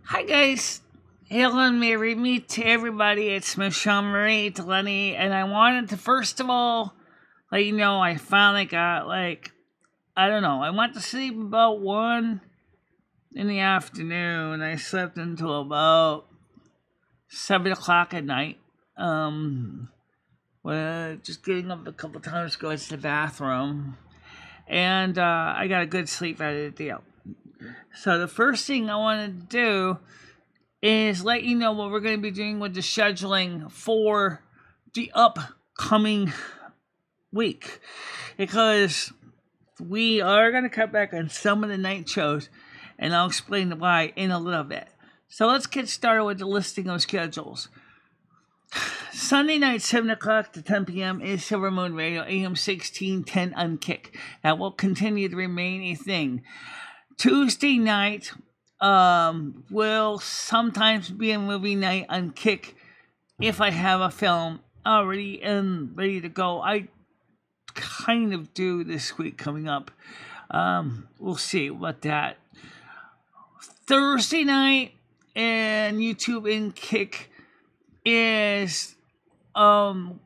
Hi guys, hail and merry meet to everybody. It's MicheleMarieDalene, and I wanted to first of all let you know I finally got I don't know. I went to sleep about 1 in the afternoon. I slept until about 7 o'clock at night. Just getting up a couple times to go to the bathroom, and I got a good sleep out of the deal. So the first thing I wanted to do is let you know what we're going to be doing with the scheduling for the upcoming week, because we are going to cut back on some of the night shows, and I'll explain why in a little bit. So let's get started with the listing of schedules. Sunday night, 7 o'clock to 10 p.m. is Silver Moon Radio, AM 1610 on Kick. That will continue to remain a thing. Tuesday night will sometimes be a movie night on Kick if I have a film already and ready to go. I kind of do this week coming up. We'll see what that. Thursday night and YouTube and Kick is World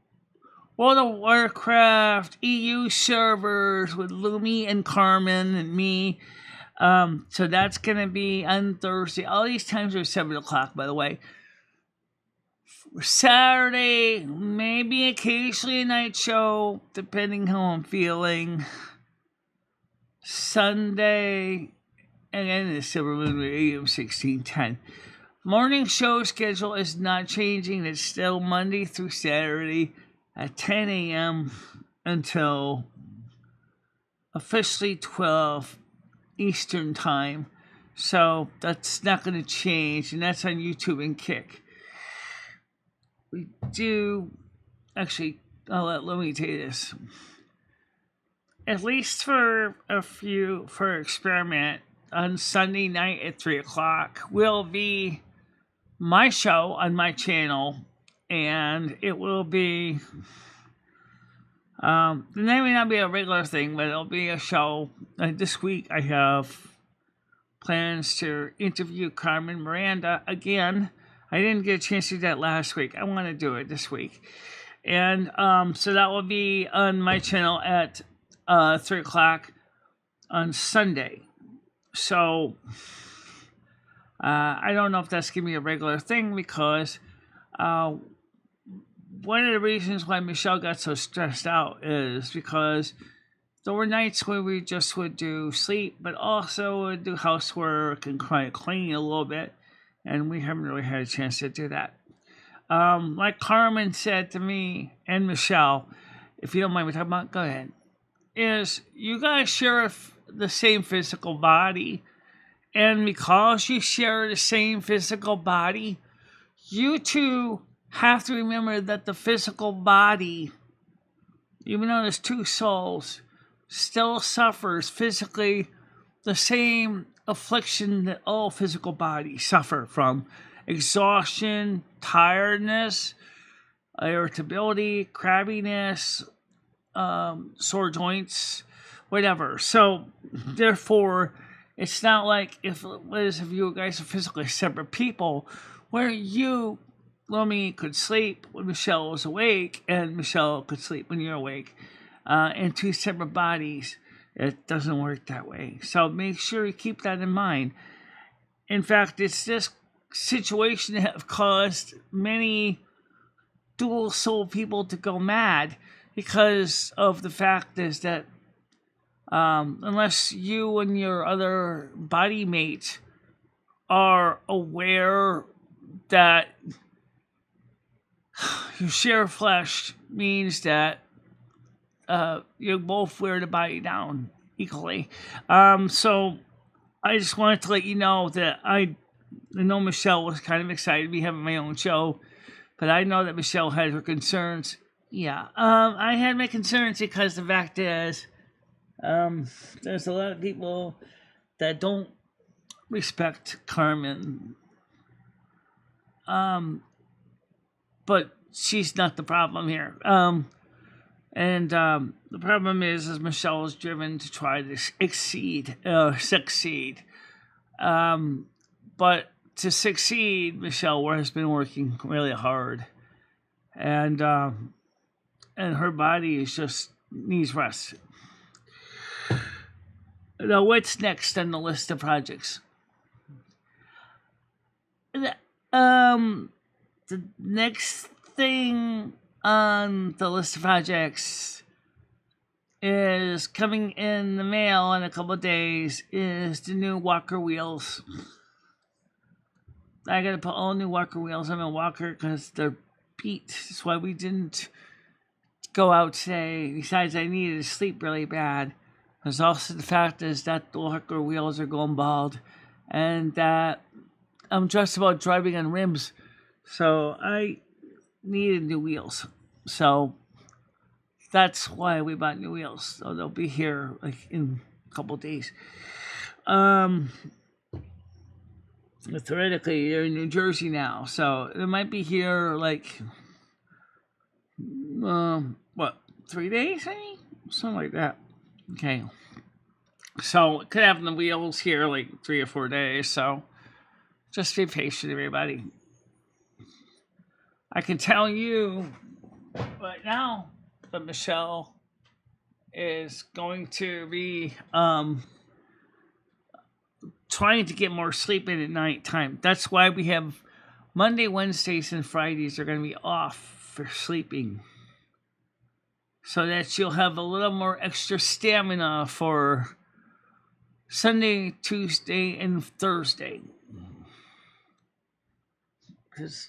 of Warcraft EU servers with Lumi and Carmen and me. So that's going to be on Thursday. All these times are 7 o'clock, by the way. For Saturday, maybe occasionally a night show, depending how I'm feeling. Sunday, again, the Silver Moon Radio 1610. Morning show schedule is not changing. It's still Monday through Saturday at 10 a.m. until officially 12 Eastern time, so that's not going to change, and that's on YouTube and Kick. We do actually. Let me tell you this. At least for experiment on Sunday night at 3 o'clock will be my show on my channel, and it will be. The name may not be a regular thing, but it'll be a show. This week I have plans to interview Carmen Miranda again. I didn't get a chance to do that last week. I want to do it this week. And so that will be on my channel at 3 o'clock on Sunday. So I don't know if that's going to be a regular thing, because one of the reasons why Michelle got so stressed out is because there were nights where we just would do sleep, but also would do housework and clean a little bit, and we haven't really had a chance to do that. Like Carmen said to me and Michelle, if you don't mind me talking about, go ahead, is you guys share the same physical body, and because you share the same physical body, you two have to remember that the physical body, even though there's two souls, still suffers physically the same affliction that all physical bodies suffer from: exhaustion, tiredness, irritability, crabbiness, sore joints, whatever. So therefore, it's not like if you guys are physically separate people, where you, Lomi, could sleep when Michelle was awake, and Michelle could sleep when you're awake, in two separate bodies. It doesn't work that way. So make sure you keep that in mind. In fact, it's this situation that have caused many dual soul people to go mad, because of the fact is that unless you and your other body mate are aware that you share flesh, means that you both wear the body down equally. So I just wanted to let you know that I know Michelle was kind of excited to be having my own show, but I know that Michelle had her concerns. Yeah, I had my concerns because the fact is, there's a lot of people that don't respect Carmen. But she's not the problem here. And the problem is Michelle is driven to try to succeed. But to succeed, Michelle has been working really hard, and her body is just needs rest. Now, what's next on the list of projects? The next thing on the list of projects is coming in the mail in a couple of days is the new walker wheels. I gotta put all new walker wheels on my walker because they're beat. That's why we didn't go out today. Besides, I needed to sleep really bad. There's also the fact is that the walker wheels are going bald, and that I'm just about driving on rims, so I needed new wheels. So that's why we bought new wheels. So they'll be here like in a couple of days. Theoretically, they're in New Jersey now, so they might be here like 3 days, maybe something like that. Okay, so could have the wheels here like 3 or 4 days. So just be patient, everybody. I can tell you right now that Michelle is going to be trying to get more sleep in at night time. That's why we have Monday, Wednesdays, and Fridays are going to be off for sleeping, so that she'll have a little more extra stamina for Sunday, Tuesday, and Thursday. Because,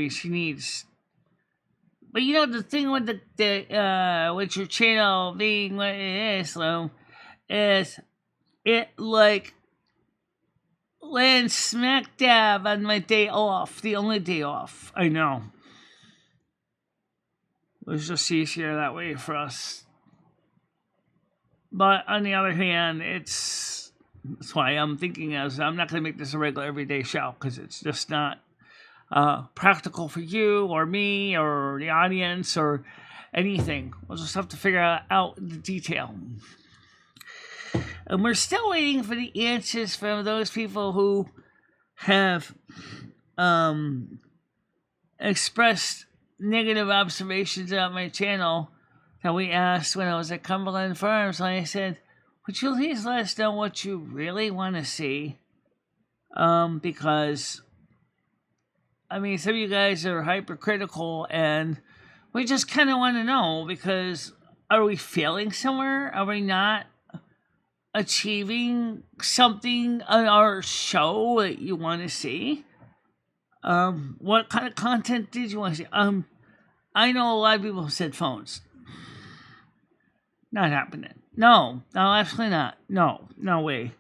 she needs. But the thing with the with your channel being what it is, though, is it like lands smack dab on my day off, the only day off. I know. It was just easier that way for us. But on the other hand, that's why I'm thinking as I'm not going to make this a regular everyday show, because it's just not practical for you or me or the audience or anything. We'll just have to figure out the detail. And we're still waiting for the answers from those people who have expressed negative observations about my channel that we asked when I was at Cumberland Farms. And I said, would you please let us know what you really want to see? Because, some of you guys are hypercritical, and we just kind of want to know, because are we failing somewhere? Are we not achieving something on our show that you want to see? What kind of content did you want to see? I know a lot of people said phones. Not happening. No, absolutely not. No way.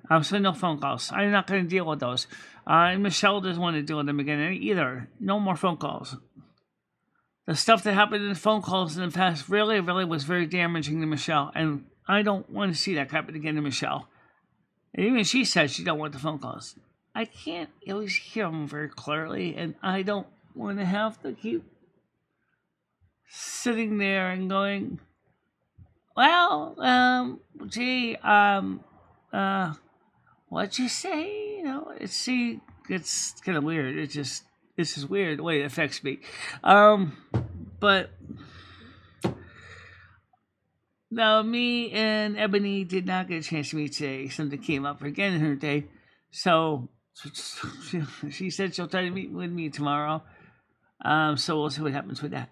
Absolutely no phone calls. I'm not going to deal with those. And Michelle doesn't want to deal with them again either. No more phone calls. The stuff that happened in the phone calls in the past really, really was very damaging to Michelle, and I don't want to see that happen again to Michelle. And even she says she don't want the phone calls. I can't always hear them very clearly, and I don't want to have to keep sitting there and going, well, what'd you say? It's kind of weird. It's just weird the way it affects me. But now me and Ebony did not get a chance to meet today. Something came up again in her day. So she said she'll try to meet with me tomorrow. So we'll see what happens with that.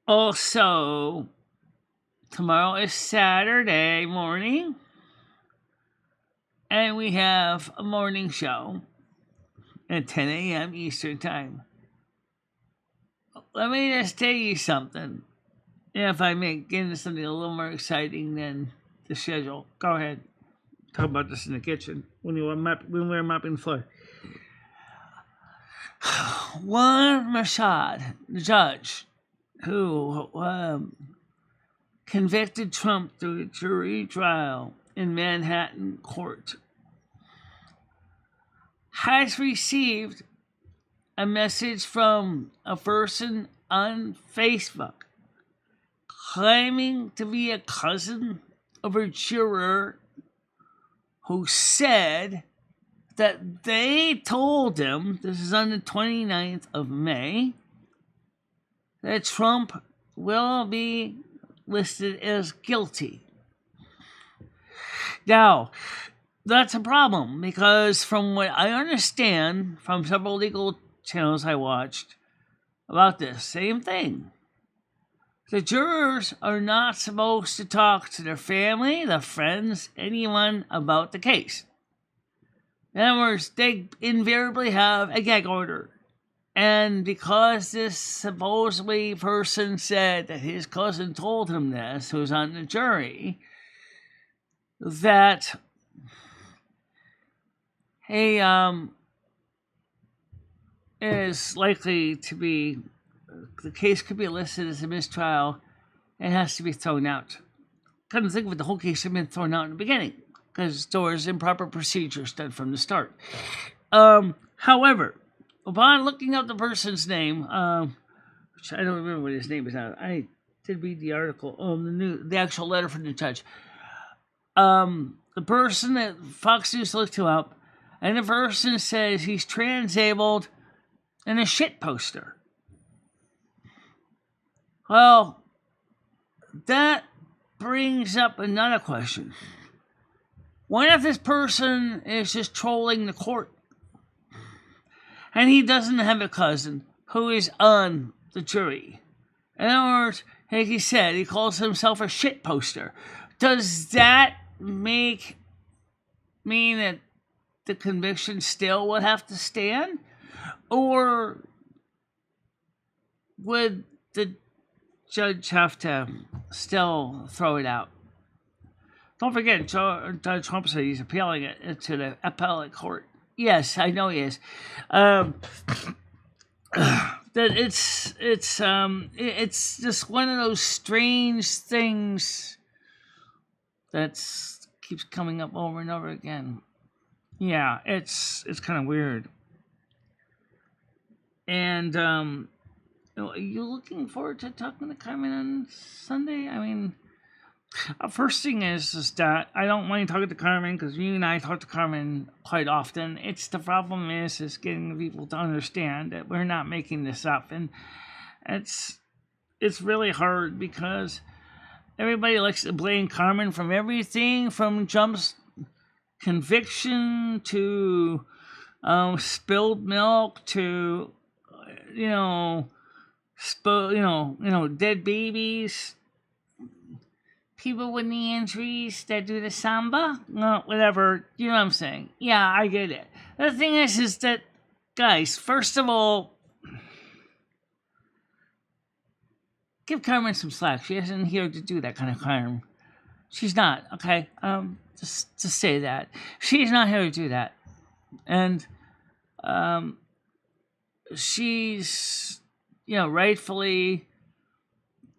Also, tomorrow is Saturday morning, and we have a morning show at 10 a.m. Eastern Time. Let me just tell you something. If I make get into something a little more exciting than the schedule, go ahead. Talk about this in the kitchen when we're mopping the floor. Warren Mashad, the judge, who convicted Trump through a jury trial in Manhattan court, has received a message from a person on Facebook claiming to be a cousin of a juror who said that they told him, this is on the 29th of May, that Trump will be listed as guilty. Now, that's a problem because from what I understand from several legal channels I watched about this, same thing. The jurors are not supposed to talk to their family, their friends, anyone about the case. In other words, they invariably have a gag order. And because this supposedly person said that his cousin told him this, who's on the jury, that he is likely to be, the case could be listed as a mistrial and has to be thrown out. Come to think of it, the whole case had been thrown out in the beginning because there was improper procedures done from the start. However, upon looking up the person's name, which I don't remember what his name is now, I did read the article, the actual letter from the judge. The person that Fox News looked him up, and the person says he's transabled and a shit poster. Well, that brings up another question. What if this person is just trolling the court? And he doesn't have a cousin who is on the jury. In other words, like he said, he calls himself a shit poster. Does that mean that the conviction still would have to stand? Or would the judge have to still throw it out? Don't forget, Judge Trump said he's appealing it to the appellate court. Yes, I know he is. That it's just one of those strange things that keeps coming up over and over again. Yeah, it's kind of weird. And are you looking forward to talking to Carmen on Sunday? I mean, first thing is that I don't mind talking to Carmen because you and I talk to Carmen quite often. The problem is getting people to understand that we're not making this up, and it's really hard because everybody likes to blame Carmen from everything from Trump's conviction to spilled milk to dead babies. People with knee injuries that do the samba, whatever, you know what I'm saying. Yeah, I get it. The thing is that, guys, first of all, give Carmen some slack. She isn't here to do that kind of crime. She's not, okay? Just to say that. She's not here to do that. And she's, rightfully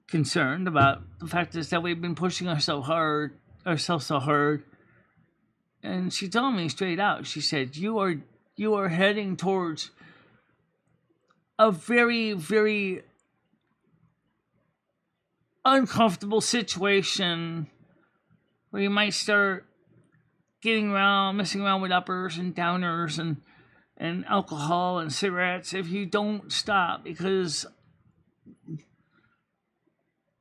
concerned about the fact is that we've been pushing ourselves so hard. And she told me straight out, she said, you are heading towards a very, very uncomfortable situation where you might start messing around with uppers and downers and alcohol and cigarettes if you don't stop, because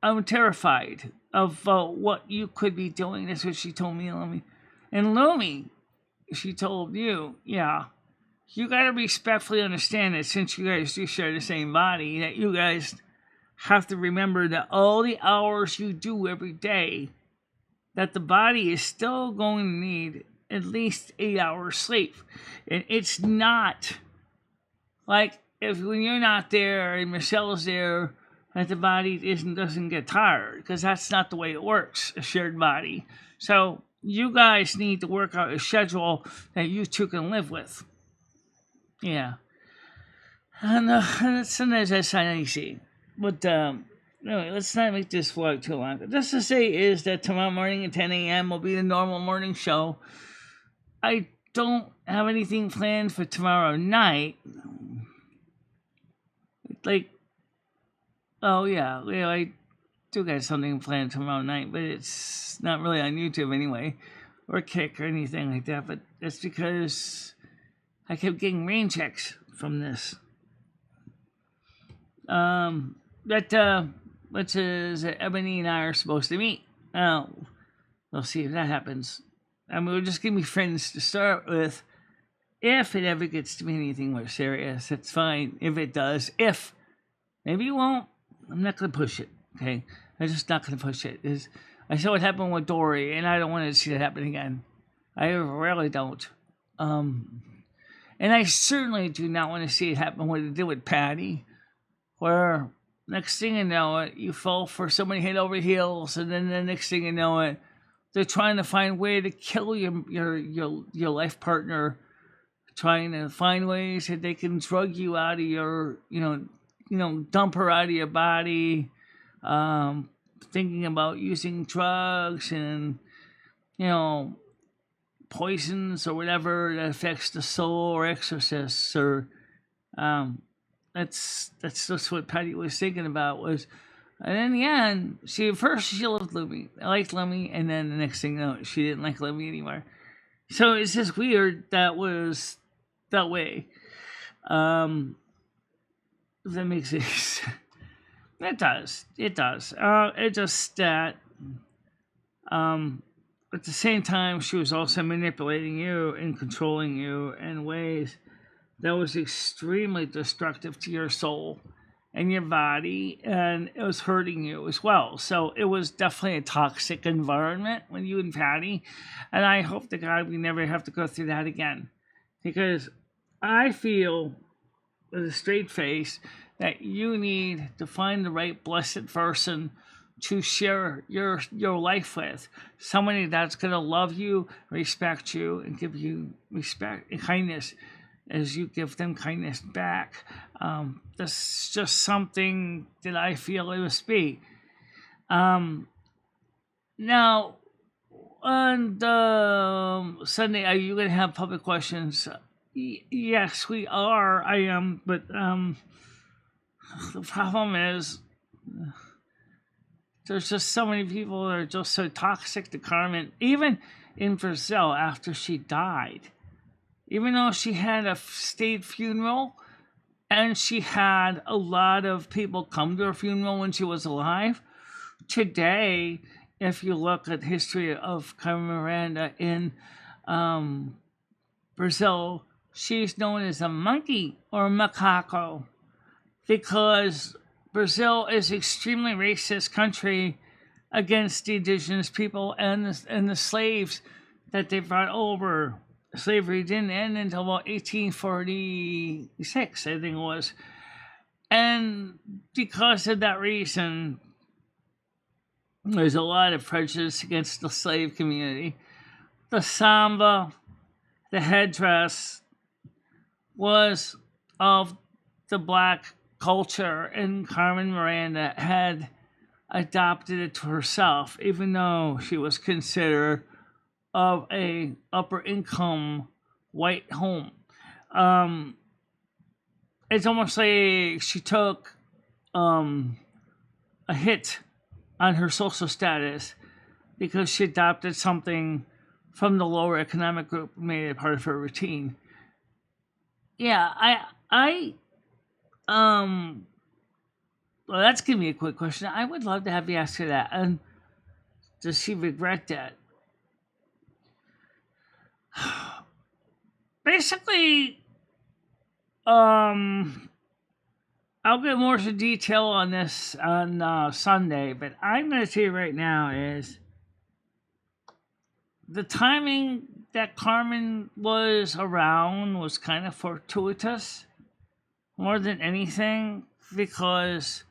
I'm terrified of what you could be doing. That's what she told me, Lumi. And Lumi, she told you, you got to respectfully understand that since you guys do share the same body, that you guys have to remember that all the hours you do every day, that the body is still going to need at least 8 hours sleep. And it's not like when you're not there and Michelle's there, that the body doesn't get tired, because that's not the way it works, a shared body. So you guys need to work out a schedule that you two can live with. Yeah. And sometimes that's not easy. But anyway, let's not make this vlog too long. Just to say is that tomorrow morning at 10 a.m. will be the normal morning show. I don't have anything planned for tomorrow night. I do got something planned tomorrow night, but it's not really on YouTube anyway, or Kick or anything like that. But that's because I kept getting rain checks from this. Which is Ebony and I are supposed to meet. Now, we'll see if that happens. I mean, we're just gonna be friends to start with. If it ever gets to be anything more serious, it's fine. If it does, maybe it won't, I'm not gonna push it. Okay, I'm just not gonna push it. I saw what happened with Dory, and I don't want to see that happen again. I really don't. And I certainly do not want to see it happen what it did with Patty, where next thing you know it, you fall for somebody head over heels, and then the next thing you know it, they're trying to find a way to kill your life partner, trying to find ways that they can drug you out of your, dump her out of your body, thinking about using drugs and, poisons or whatever that affects the soul, or exorcists, or that's just what Patty was thinking about was. And in the end, she loved Lemmy. I liked Lemmy, and then the next thing you know, she didn't like Lemmy anymore. So it's just weird that was that way. If that makes sense. It does. It just that at the same time, she was also manipulating you and controlling you in ways that was extremely destructive to your soul and your body, and it was hurting you as well. So it was definitely a toxic environment when you and Patty, and I hope to God we never have to go through that again, because I feel with a straight face that you need to find the right blessed person to share your life with, somebody that's going to love you, respect you, and give you respect and kindness as you give them kindness back. That's just something that I feel it must be. Now, on Sunday, are you going to have public questions? Yes, we are. I am, but the problem is there's just so many people that are just so toxic to Carmen. Even in Brazil, after she died, even though she had a state funeral, and she had a lot of people come to her funeral when she was alive, today, if you look at the history of Carmen Miranda in Brazil, she's known as a monkey or macaco, because Brazil is an extremely racist country against the indigenous people and the slaves that they brought over. Slavery didn't end until about 1846, I think it was. And because of that reason, there's a lot of prejudice against the slave community. The samba, the headdress, was of the black culture, and Carmen Miranda had adopted it to herself, even though she was considered of a upper income white home. It's almost like she took a hit on her social status because she adopted something from the lower economic group and made it part of her routine. Yeah, well, that's gonna be a quick question. I would love to have you ask her that. And does she regret that? Basically, I'll get more into detail on this on Sunday, but I'm going to tell you right now is the timing that Carmen was around was kind of fortuitous more than anything, because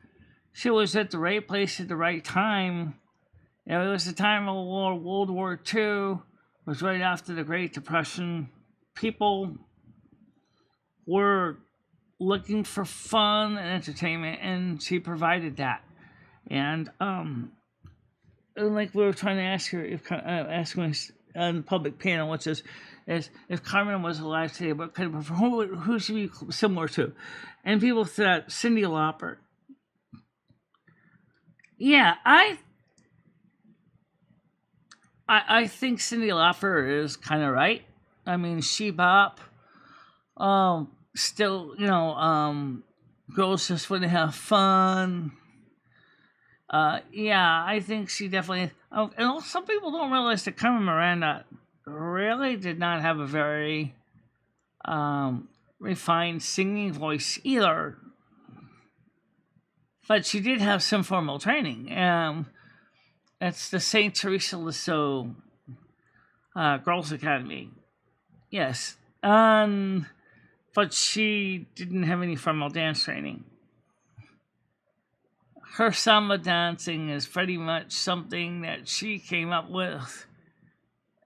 she was at the right place at the right time. It was the time of World War II. Was right after the Great Depression. People were looking for fun and entertainment, and she provided that. And like we were trying to ask her, ask me on the public panel, which is if Carmen was alive today, what kind of who should be similar to? And people said Cyndi Lauper. Yeah, I think Cyndi Lauper is kind of right. I mean, she bop. Still, girls just want to have fun. Yeah, I think she definitely. Oh, and some people don't realize that Carmen Miranda really did not have a very refined singing voice either, but she did have some formal training. That's the Saint Teresa Lisieux Girls Academy. Yes, but she didn't have any formal dance training. Her samba dancing is pretty much something that she came up with.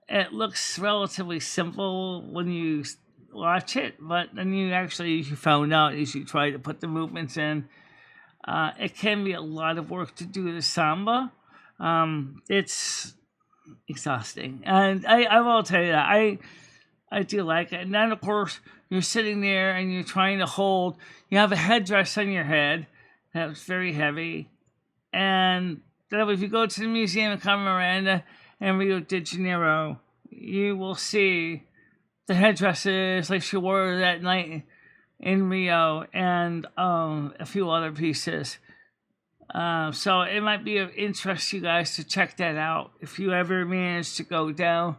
It looks relatively simple when you watch it, but then you found out as you try to put the movements in, it can be a lot of work to do the samba. It's exhausting, and I will tell you that I do like it. And then of course you're sitting there and you're trying to hold. You have a headdress on your head that's very heavy, and then if you go to the Museum of Carmen Miranda in Rio de Janeiro, you will see the headdresses like she wore that night in Rio, and a few other pieces. So it might be of interest to you guys to check that out if you ever manage to go down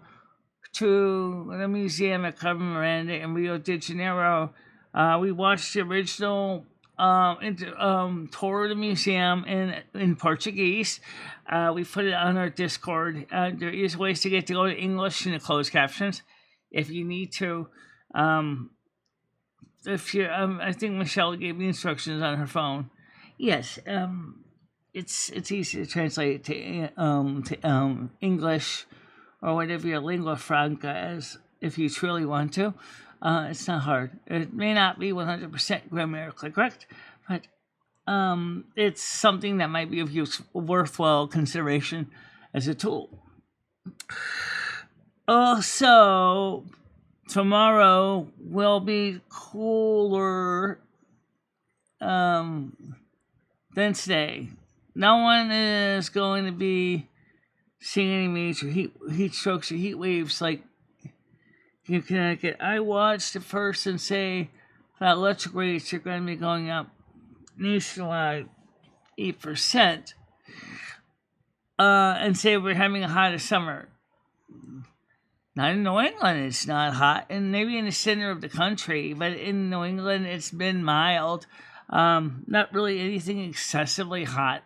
to the Museum at Carmen Miranda in Rio de Janeiro. We watched the original tour of the museum in Portuguese. We put it on our Discord. There is ways to get to go to English in the closed captions if you need to. If you, I think Michelle gave me instructions on her phone. Yes, it's easy to translate to English or whatever your lingua franca is if you truly want to. It's not hard. It may not be 100% grammatically correct, but it's something that might be of worthwhile consideration as a tool. Also, tomorrow will be cooler than today. No one is going to be seeing any major heat strokes or heat waves like in Connecticut. I watched a person say that electric rates are going to be going up nationwide 8%, and say we're having a hotter summer. Not in New England, it's not hot, and maybe in the center of the country, but in New England, it's been mild. Not really anything excessively hot.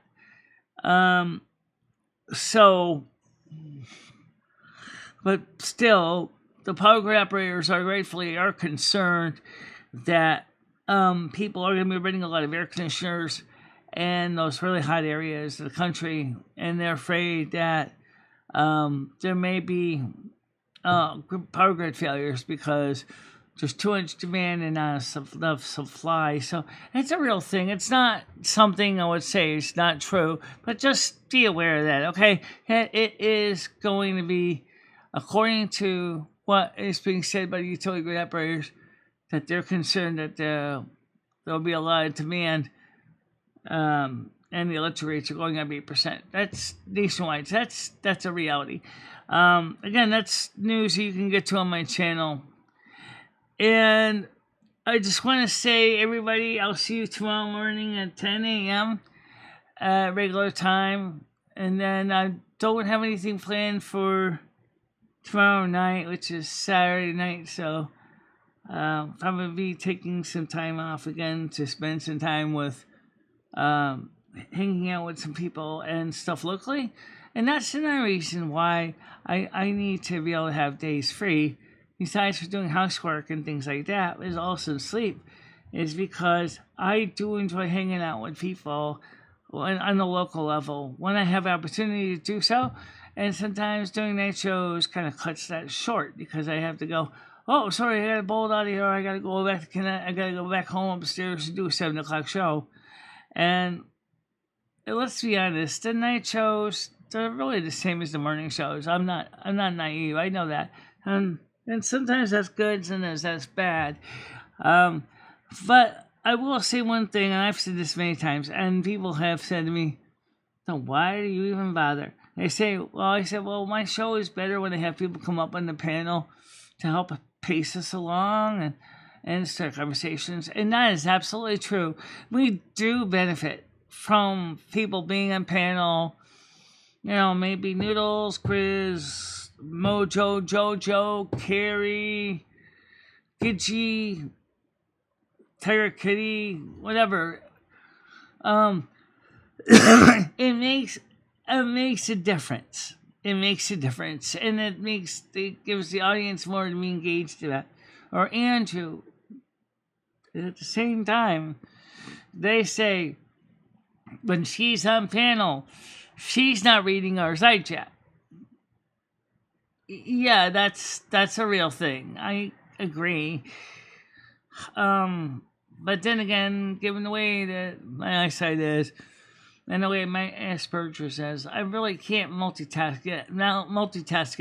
So, but still, the power grid operators are concerned that people are going to be running a lot of air conditioners in those really hot areas of the country, and they're afraid that there may be power grid failures because there's too much demand and not enough supply. So it's a real thing. It's not something I would say is not true, but just be aware of that, okay? It is going to be, according to what is being said by the utility grid operators, that they're concerned that there'll be a lot of demand, and the electric rates are going up 8%. That's nationwide. That's a reality. Again, that's news you can get to on my channel. And I just want to say, everybody, I'll see you tomorrow morning at 10 a.m. Regular time. And then I don't have anything planned for tomorrow night, which is Saturday night. So I'm going to be taking some time off again to spend some time with hanging out with some people and stuff locally. And that's another reason why I need to be able to have days free, besides for doing housework and things like that, is also sleep, is because I do enjoy hanging out with people on the local level when I have opportunity to do so. And sometimes doing night shows kind of cuts that short because I have to go, oh, sorry, I got to bolt out of here. I got to go back to Connecticut. I got to go back home upstairs to do a 7 o'clock show. And let's be honest, the night shows, they're really the same as the morning shows. I'm not naive. I know that. And sometimes that's good, sometimes that's bad. But I will say one thing, and I've said this many times, and people have said to me, So why do you even bother? They say, well, I said, well, my show is better when I have people come up on the panel to help pace us along and start conversations. And that is absolutely true. We do benefit from people being on panel. You know, maybe Noodles, Chris, Mojo, Jojo, Carrie, Gidgy, Tiger Kitty, whatever. It makes a difference. It makes a difference, and it gives the audience more to be engaged in that. Or Andrew, at the same time, they say when she's on panel, she's not reading our side chat. Yeah, that's a real thing. I agree. But then again, given the way that my eyesight is, and the way my Asperger's is, I really can't multitask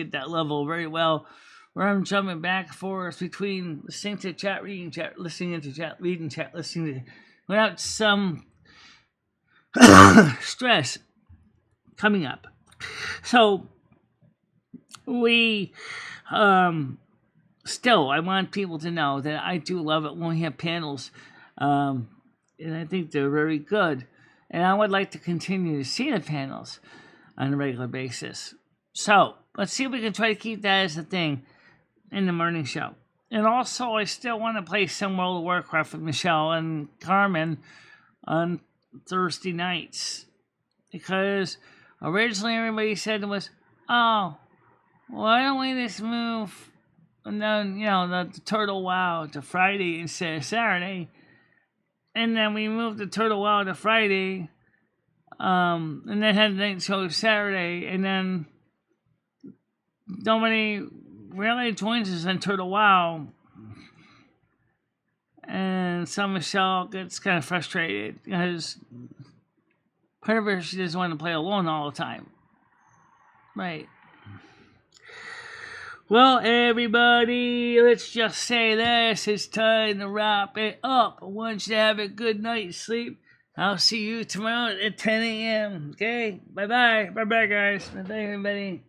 at that level very well, where I'm jumping back and forth between listening to chat, reading chat, listening into chat, reading chat, listening to, without some stress coming up. So we still, I want people to know that I do love it when we have panels, and I think they're very good. And I would like to continue to see the panels on a regular basis. So let's see if we can try to keep that as a thing in the morning show. And also, I still want to play some World of Warcraft with Michelle and Carmen on Thursday nights, because originally everybody said it was, oh, why don't we just move, and then, you know, the Turtle WoW to Friday instead of Saturday. And then we moved the Turtle WoW to Friday, and then had the night show Saturday, and then nobody really joins us on Turtle WoW. And so Michelle gets kind of frustrated because part of her, she doesn't want to play alone all the time. Right. Well, everybody, let's just say this. It's time to wrap it up. I want you to have a good night's sleep. I'll see you tomorrow at 10 a.m. Okay? Bye-bye. Bye-bye, guys. Bye-bye, everybody.